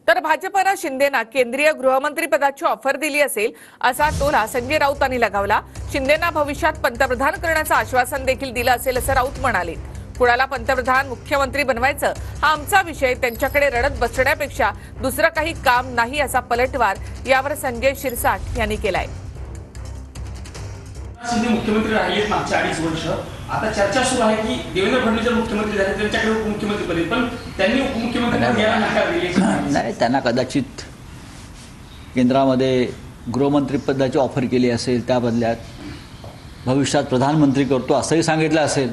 तर भाजपनं शिंदेना केंद्रीय गृहमंत्री पदाची ऑफर दिली असेल असा टोला संजय राऊतांनी लगावला। शिंदेना भविष्यात पंतप्रधान करण्याचं आश्वासन देखील दिलं असेल असं राऊत म्हणाले। कुणाला पंतप्रधान मुख्यमंत्री बनवायचं हा आमचा विषय, त्यांच्याकडे रडत बसण्यापेक्षा दुसरं काही काम नाही असा पलटवार यावर संजय शिरसाट यांनी केलाय। शिंदे मुख्यमंत्री राहिले मागच्या 2.5 वर्ष। आता चर्चा सुरू आहे की देवेंद्र फडणवीस मुख्यमंत्री झाले त्यांच्याकडे उपमुख्यमंत्री पद, पण त्यांनी उपमुख्यमंत्री याला नकार दिले नाही। त्यांना कदाचित केंद्रामध्ये गृहमंत्री पदाची ऑफर केली असेल, त्या बदल्यात भविष्यात प्रधानमंत्री करतो असंही सांगितलं असेल।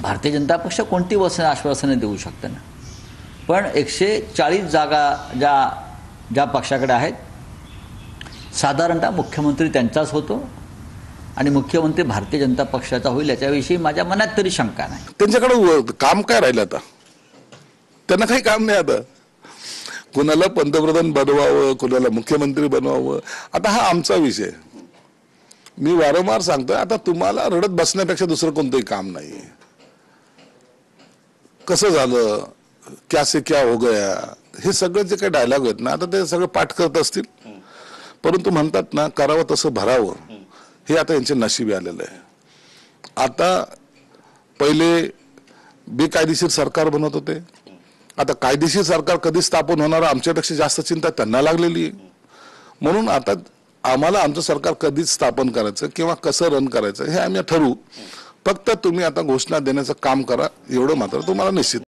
भारतीय जनता पक्ष कोणती आश्वासने देऊ शकते ना, पण 140 जागा ज्या पक्षाकडे आहेत, साधारणतः मुख्यमंत्री त्यांचाच होतो आणि मुख्यमंत्री भारतीय जनता पक्षाचा होईल याच्याविषयी माझ्या मनात तरी शंका नाही। त्यांच्याकडे काम काय राहिलं आता? त्यांना काही काम नाही आता। कोणाला पंतप्रधान बनवावं, कोणाला मुख्यमंत्री बनवावं, आता हा आमचा विषय। मी वारंवार सांगतोय, आता तुम्हाला रडत बसण्यापेक्षा दुसरं कोणतंही काम नाही। कसं झालं, क्या से क्या हो गया, हे सगळे जे काही डायलॉग आहेत ना, आता ते सगळं पाठ करत असतील, परंतु म्हणतात ना, करावं तसं भरावं, हे आता यांचे नशीब आलेलं आहे। आता पहिले बेकायदेशीर सरकार बनवत होते, आता कायदेशीर सरकार कधी स्थापन होणार आमच्यापेक्षा जास्त चिंता त्यांना लागलेली आहे। म्हणून आता आम्हाला आमचं सरकार कधीच स्थापन करायचं किंवा कसं रन करायचं हे आम्ही ठरवू। फक्त तुम्ही आता घोषणा देण्याचं काम करा, एवढं मात्र तुम्हाला निश्चित